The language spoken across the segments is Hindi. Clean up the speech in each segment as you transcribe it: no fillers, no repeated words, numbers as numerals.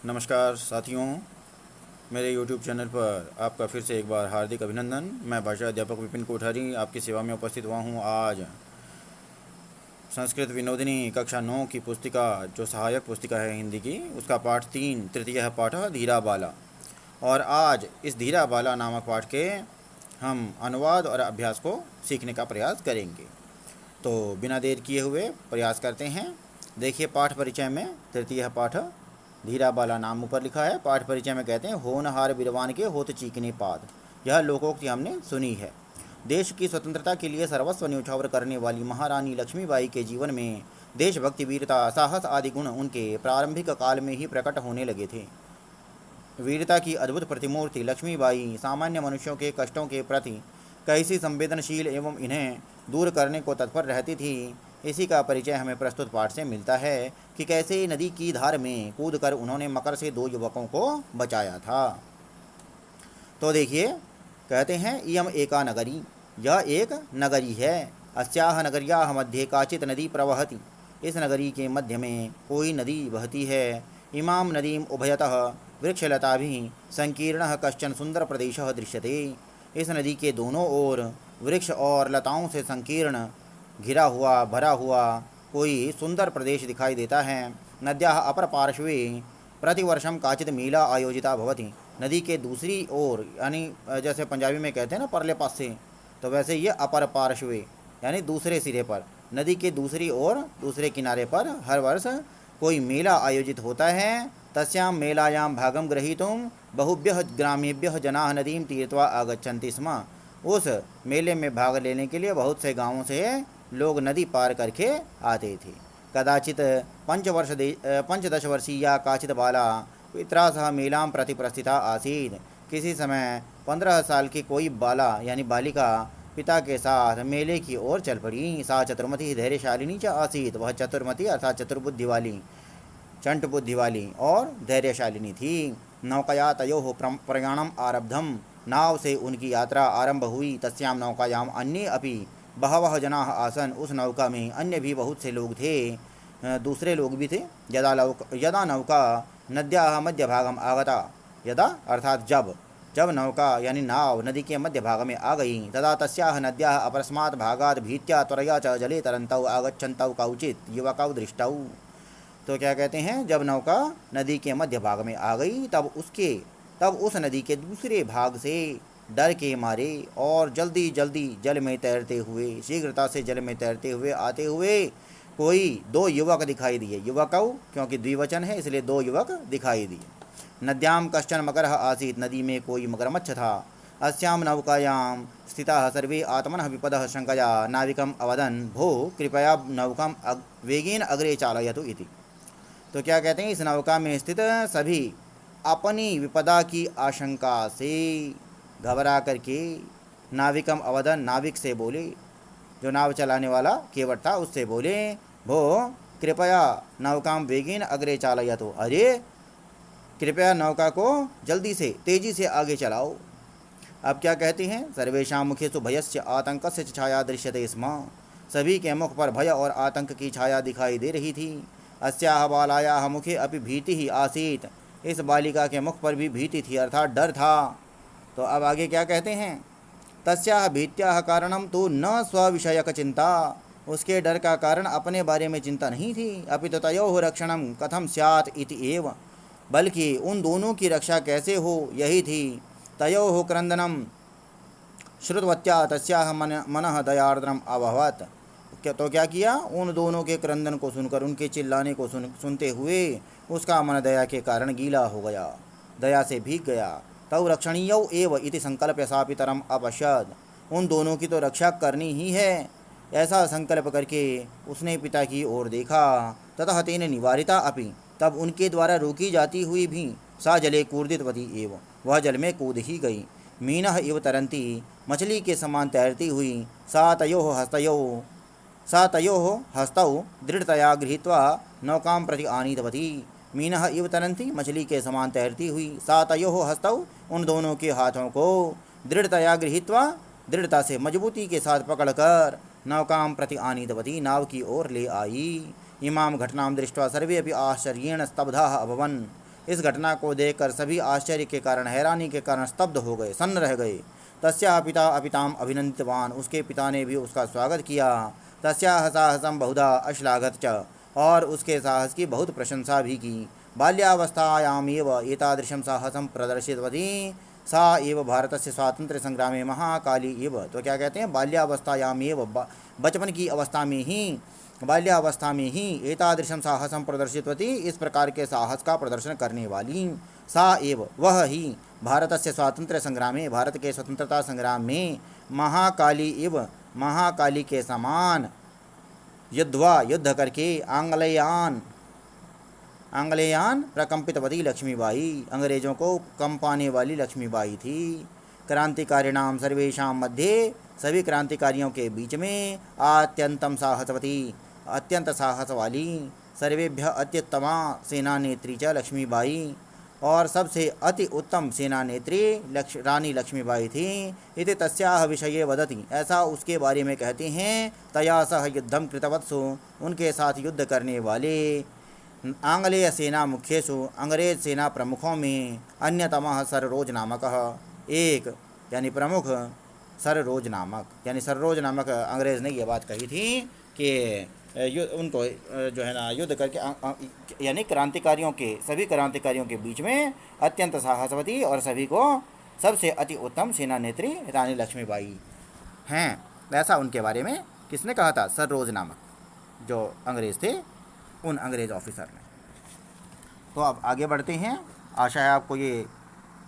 नमस्कार साथियों, मेरे YouTube चैनल पर आपका फिर से एक बार हार्दिक अभिनंदन। मैं भाषा अध्यापक विपिन कोठारी आपकी सेवा में उपस्थित हुआ हूँ। आज संस्कृत विनोदिनी कक्षा 9 की पुस्तिका, जो सहायक पुस्तिका है हिंदी की, उसका पाठ 3 तृतीय पाठ धीरा बाला। और आज इस धीरा बाला नामक पाठ के हम अनुवाद और अभ्यास को सीखने का प्रयास करेंगे। तो बिना देर किए हुए प्रयास करते हैं। देखिए, पाठ परिचय में तृतीय पाठ धीरा बाला नाम ऊपर लिखा है। पाठ परिचय में कहते हैं, होनहार बिरवान के होत चीकने पाद। यह लोकोक्ति हमने सुनी है। देश की स्वतंत्रता के लिए सर्वस्व न्यौछावर करने वाली महारानी लक्ष्मीबाई के जीवन में देशभक्ति, वीरता, साहस आदि गुण उनके प्रारंभिक काल में ही प्रकट होने लगे थे। वीरता की अद्भुत प्रतिमूर्ति लक्ष्मीबाई सामान्य मनुष्यों के कष्टों के प्रति कैसी संवेदनशील एवं इन्हें दूर करने को तत्पर रहती थी, इसी का परिचय हमें प्रस्तुत पाठ से मिलता है कि कैसे नदी की धार में कूदकर उन्होंने मकर से 2 युवकों को बचाया था। तो देखिए, कहते हैं, इयम एका नगरी, यह एक नगरी है। अस्याह नगर्याः मध्ये काचित नदी प्रवहति, इस नगरी के मध्य में कोई नदी बहती है। इमाम नदीम उभयतः वृक्षलताभिः संकीर्णः कश्चन सुंदर प्रदेशः दृश्यते, इस नदी के दोनों ओर वृक्ष और लताओं से संकीर्ण, घिरा हुआ, भरा हुआ कोई सुंदर प्रदेश दिखाई देता है। नद्याः अपर पार्श्वे प्रतिवर्षम काचित मेला आयोजिता भवति, नदी के दूसरी ओर, यानी जैसे पंजाबी में कहते हैं ना परले पासे, तो वैसे ये अपर पार्श्वे यानी दूसरे सिरे पर, नदी के दूसरी ओर, दूसरे किनारे पर हर वर्ष कोई मेला आयोजित होता है। तस्यां मेलायां भागं ग्रहीतुं बहुभ्यः ग्रामेभ्यः जनाः नदीं तीर्त्वा आगच्छन्ति स्म, उस मेले में भाग लेने के लिए बहुत से गांवों से लोग नदी पार करके आते थे। कदाचित पंचदश वर्षीया काचित बाला पित्रा सह मेलां प्रति प्रस्थिता आसीत्, किसी समय 15 साल की कोई बाला यानी बालिका पिता के साथ मेले की ओर चल पड़ी। सा चतुर्मती धैर्यशालिनी च आसीत्, वह चतुर्मती अर्थात चतुर्बुद्धि वाली, चंट बुद्धि वाली और धैर्यशालिनी थी। नौकया तयोः प्रयाणम आरब्धम, नाव से उनकी यात्रा आरंभ हुई। तस्याम नौकायाम अन्ये अपि बहवः जनाः आसन, उस नौका में अन्य भी बहुत से लोग थे, दूसरे लोग भी थे। यदा नौका नद्याः मध्य भागम आगता, यदा अर्थात जब नौका यानी नाव नदी के मध्य भाग में आ गई, तदा तस्याः नद्याः अपरस्मात् भागात् भीत्या त्वरया च जले तरन्तौ आगच्छन्तौ कौचित् युवकौ दृष्टौ। तो क्या कहते हैं, जब नौका नदी के मध्य भाग में आ गई, तब उस नदी के दूसरे भाग से डर के मारे और जल्दी जल्दी जल में तैरते हुए, शीघ्रता से जल में तैरते हुए आते हुए कोई 2 युवक दिखाई दिए। युवकौ क्योंकि द्विवचन है, इसलिए 2 युवक दिखाई दिए। नद्याम कश्चन मकरः आसीत्, नदी में कोई मगरमच्छ था। अस्याम नौकायां स्थिताः सर्वे आत्मनः विपदः शंकया नाविकम् अवदन्, भो कृपया नौकां वेगेन अग्रे चालयतु इति। तो क्या कहते हैं, इस नौका में स्थित सभी अपनी विपदा की आशंका से घबरा करके नाविकम अवदन, नाविक से बोले, जो नाव चलाने वाला केवट था, उससे बोले, भो कृपया नौकाम वेगेन अग्रे चालयतु, अरे कृपया नौका को जल्दी से, तेजी से आगे चलाओ। अब क्या कहते हैं, सर्वेषां मुखेषु भयस्य आतंकस्य छाया दृश्यते स्म, सभी के मुख पर भय और आतंक की छाया दिखाई दे रही थी। अस्याः बालायाः मुखे अपि भीतिः आसीत्, इस बालिका के मुख पर भी भीति थी अर्थात डर था। तो अब आगे क्या कहते हैं, तस्याः भीत्याः कारणं तु न स्वविषयक चिंता, उसके डर का कारण अपने बारे में चिंता नहीं थी। अपितु तयोः रक्षणं कथं स्यात् इति एव, बल्कि उन दोनों की रक्षा कैसे हो यही थी। तयोः क्रंदनं श्रुतवत्या तस्याः मनः दयार्द्रम अभवत्, तो क्या किया, उन दोनों के क्रंदन को सुनकर, उनके चिल्लाने को सुनते हुए उसका मन दया के कारण गीला हो गया, दया से भीग गया। तौ रक्षणीयौ एव इति संकल्प्य सा पितरम अपश्यत्, उन दोनों की तो रक्षा करनी ही है, ऐसा संकल्प करके उसने पिता की ओर देखा। ततः तेन निवारिता अपि, तब उनके द्वारा रोकी जाती हुई भी, सा जले कूर्दितवती एव, वह जल में कूद ही गई। मीनः इव तरंती, मछली के समान तैरती हुई। सा तयोः हस्तौ दृढ़तया गृहीत्वा नौकां प्रति आनीतवती, मीनः इव तरंती, मछली के समान तैरती हुई। सा तयोः हस्तौ, उन दोनों के हाथों को दृढ़तया गृहीत्वा, दृढ़ता से मजबूती के साथ पकड़कर नौकां प्रति आनीतवती, नाव की ओर ले आई। इमां घटनां दृष्ट्वा सर्वे अपि आश्चर्येण स्तब्धाः अभवन्, इस घटना को देखकर सभी आश्चर्य के कारण, हैरानी के कारण स्तब्ध हो गए, सन्न रह गए। तस्याः पिता अपिताम अभिनंदितवान, उसके पिता ने भी उसका स्वागत किया। तस्याः साहसम बहुधा अश्लाघत च, और उसके साहस की बहुत प्रशंसा भी की। बाल्यावस्थायामेव एतादृशं साहसं प्रदर्शितवती सा एव भारतस्य स्वातंत्र्य संग्रामे महाकाली एव। तो क्या कहते हैं, बाल्यावस्थायामेव, बचपन की अवस्था में ही, बाल्यावस्था में ही एतादृशं साहसं प्रदर्शितवती, इस प्रकार के साहस का प्रदर्शन करने वाली, सा एव, वह ही, भारतस्य स्वातंत्र्य संग्रामे, भारत के स्वतंत्रता संग्राम में, महाकाली एव, महाकाली के समान, युद्धवा, युद्ध करके, आंग्लेयान प्रकंपितवती लक्ष्मीबाई, अंग्रेजों को कंपाने वाली लक्ष्मीबाई थी। क्रांतिकारिणाम सर्वेषां मध्ये, सभी क्रांतिकारियों के बीच में, अत्यंतम साहसवती, अत्यंत साहस वाली, सर्वेभ्य अत्युत्तमा सेना नेत्री च लक्ष्मीबाई, और सबसे अति उत्तम सेना नेत्री रानी लक्ष्मीबाई थी। इति तस्याः विषये वदति, ऐसा उसके बारे में कहते हैं। तया सह युद्धम कृतवत्सु, उनके साथ युद्ध करने वाले आंग्लेय सेना मुख्येषु, अंग्रेज सेना प्रमुखों में, अन्यतमः सररोज नामकः, एक यानी प्रमुख सररोज नामक, यानी सररोज नामक अंग्रेज ने यह बात कही थी कि उनको जो है ना युद्ध करके, यानी क्रांतिकारियों के, सभी क्रांतिकारियों के बीच में अत्यंत साहसवती और सभी को सबसे अति उत्तम सेना नेत्री रानी लक्ष्मीबाई हैं। ऐसा उनके बारे में किसने कहा था, सररोज नामक जो अंग्रेज थे, उन अंग्रेज ऑफिसर ने। तो अब आगे बढ़ते हैं, आशा है आपको ये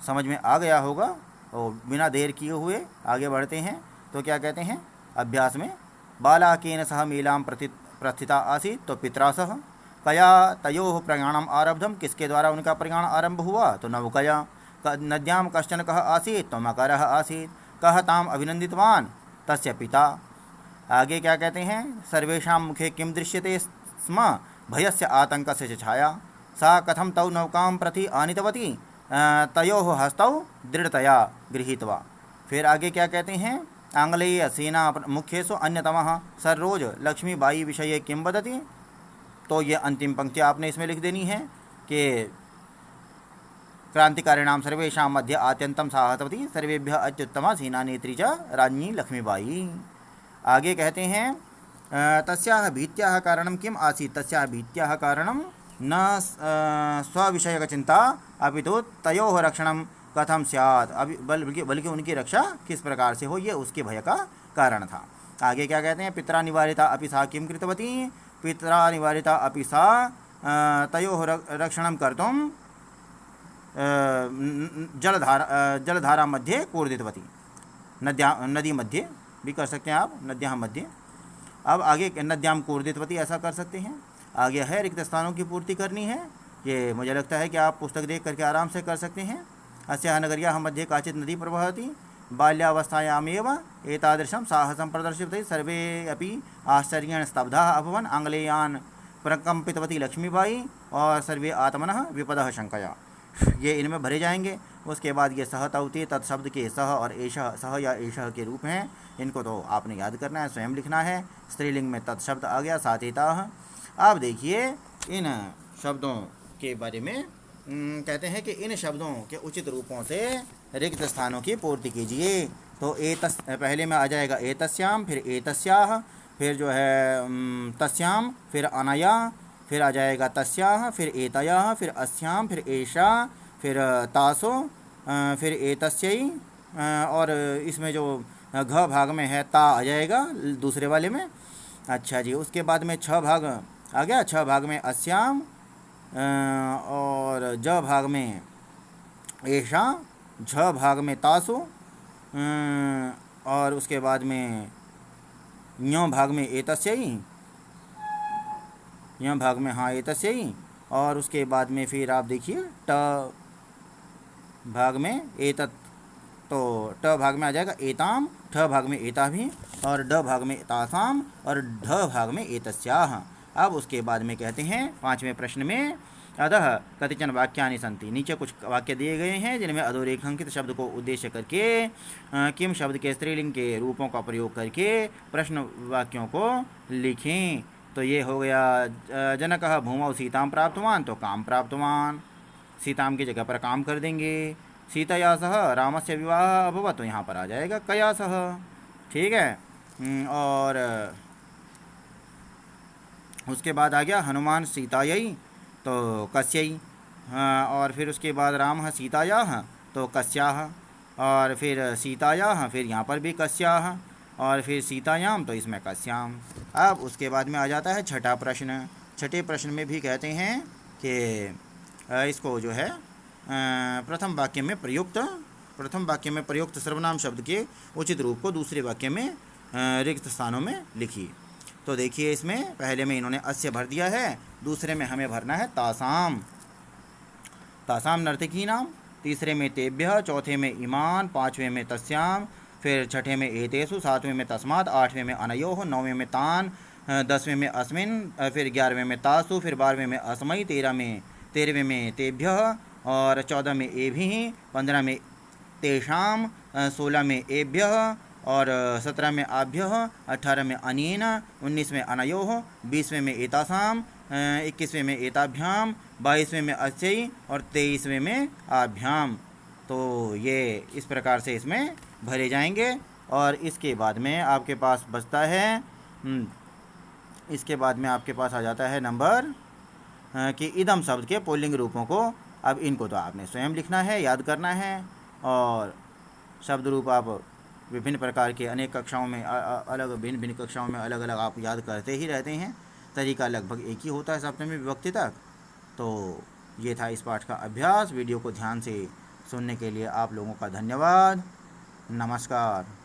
समझ में आ गया होगा। और बिना देर किए हुए आगे बढ़ते हैं। तो क्या कहते हैं, अभ्यास में, बालाकेन सह मेलां प्रस्थिता आसीत्, तो पित्रा सह, कया तयोः प्रयाणम् आरब्धम, किसके द्वारा उनका प्रयाण आरंभ हुआ, तो नौकया। नद्यां कश्चन कः आसीत्, तो मकरः आसीत्। कः ताम् अभिनंदितवान, तस्य पिता। आगे क्या कहते हैं, सर्वेषां मुखे किं दृश्यते स्म, भयस्य आतंकस्य च छाया, सा कथं तौ नौकां प्रति आनीतवती, तयोः हस्तौ दृढ़तया गृहीत्वा। फिर आगे क्या कहते हैं, आंग्लेय सेना मुख्येषु अन्यतमः सररोज लक्ष्मीबाई विषये किं वदति। तो ये अंतिम पंक्ति आपने इसमें लिख देनी है कि क्रांतिकारिणां सर्वेषां मध्ये आत्यन्तं साहसवती, सर्वेभ्यः अत्युत्तमा सेना नेत्री च राज्ञी लक्ष्मीबाई। आगे कहते हैं, तस्याः भीत्याः कारणं किम् आसीत्, तस्याः भीत्याः कारणं न स्वविषयकचिंता अपितु तयोः रक्षणं कथम स्यात्, अभी बल्कि उनकी रक्षा किस प्रकार से हो, ये उसके भय का कारण था। आगे क्या कहते हैं, पित्रा निवारिता अपि सा किं कृतवती, पित्रा निवारिता अपि सा तयोः रक्षणं कर्तुं जलधारा मध्ये कूर्दितवती, नदी मध्ये भी कर सकते हैं आप, नद्यां मध्ये। अब आगे नद्यां कूर्दितवती ऐसा कर सकते हैं। आगे है रिक्त स्थानों की पूर्ति करनी है, ये मुझे लगता है कि आप पुस्तक देख करके आराम से कर सकते हैं। अस्याः नगर्याः मध्ये काचित् नदी प्रवहति, बाल्यावस्थायामेव एतादृशं साहसं प्रदर्शितवती, सर्वे अपि आश्चर्येण स्तब्धाः अभवन्, आंग्लेयान् प्रकंपितवती लक्ष्मीबाई, और सर्वे आत्मनः विपदः शंकया। ये इनमें भरे जाएंगे। उसके बाद ये सह तौते तत्शब्द के सह और एषः, सह या एषः के रूप हैं, इनको तो आपने याद करना है, स्वयं लिखना है। स्त्रीलिंग में तत्शब्द आ गया, साथेताः। आप देखिए इन शब्दों के बारे में कहते हैं कि इन शब्दों के उचित रूपों से रिक्त स्थानों की पूर्ति कीजिए। तो पहले में आ जाएगा एतस्याम, फिर एतस्याः, फिर जो है तस्याम, फिर अनया, फिर आ जाएगा तस्याः, फिर एतयाः, फिर अस्याम, फिर एषा, फिर तासो, फिर एतस्यै, और इसमें जो घ भाग में है ता आ जाएगा दूसरे वाले में। अच्छा जी, उसके बाद में छ भाग आ गया, छ भाग में अस्याम, और ज भाग में एषा, झ भाग में तासो, और उसके बाद में ञ भाग में एतस्यै, ञ भाग में हाँ एतस्यै, और उसके बाद में फिर आप देखिए ट भाग में एतत्, तो ट भाग में आ जाएगा एताम, ठ भाग में एता भी, और ड भाग में तासाम, और ढ भाग में एतस्याः। अब उसके बाद में कहते हैं पांचवें प्रश्न में, अतः कतिचन वाक्यानि सन्ति, नीचे कुछ वाक्य दिए गए हैं जिनमें अधोरेखांकित शब्द को उद्देश्य करके किम शब्द के स्त्रीलिंग के रूपों का प्रयोग करके प्रश्न वाक्यों को लिखें। तो ये हो गया, जनकः भूमौ सीतां प्राप्तवान, तो काम प्राप्तवान, सीताम की जगह पर काम कर देंगे। सीतया सह रामस्य विवाह अभवत, तो यहाँ पर आ जाएगा कया सह। ठीक है। और उसके बाद आ गया हनुमान सीतायै, तो कस्यै। हाँ, और फिर उसके बाद राम सीतायाः, तो कस्याः। और फिर सीतायाः, फिर यहाँ पर भी कस्याः। और फिर सीतायाम, तो इसमें कस्याम। अब उसके बाद में आ जाता है छठा प्रश्न। छठे प्रश्न में भी कहते हैं कि इसको जो है प्रथम वाक्य में प्रयुक्त सर्वनाम शब्द के उचित रूप को दूसरे वाक्य में रिक्त स्थानों में लिखिए। तो देखिए, इसमें पहले में इन्होंने अस्य भर दिया है, दूसरे में हमें भरना है तासाम, तासाम नर्तकी नाम, तीसरे में तेभ्य, चौथे में ईमान, पाँचवें में तस्याम, फिर छठे में एतेषु, सातवें में तस्मात्, आठवें में अनयोः, नौवें में तान, 10वें में अस्मिन्, फिर 11वें में तासु, फिर 12वें में अस्मै, 13वें में तेभ्यः, और 14 में एभिः, 15 में तेषाम, 16 में एभ्यः, और 17 में आभ्यः, 18 में अनेन, 19 में अनयोः, 20वें में एतासाम, 21वें में एताभ्याम, 22वें में अस्यै, और 23वें में आभ्याम। तो ये इस प्रकार से इसमें भरे जाएंगे। और इसके बाद में आपके पास बचता है इसके बाद में आपके पास आ जाता है नंबर कि इदम शब्द के पुल्लिंग रूपों को। अब इनको तो आपने स्वयं लिखना है, याद करना है। और शब्द रूप आप विभिन्न प्रकार के अनेक कक्षाओं में भिन्न भिन्न कक्षाओं में अलग अलग आप याद करते ही रहते हैं। तरीका लगभग एक ही होता है सप्तमी विभक्ति तक। तो ये था इस पाठ का अभ्यास। वीडियो को ध्यान से सुनने के लिए आप लोगों का धन्यवाद। नमस्कार।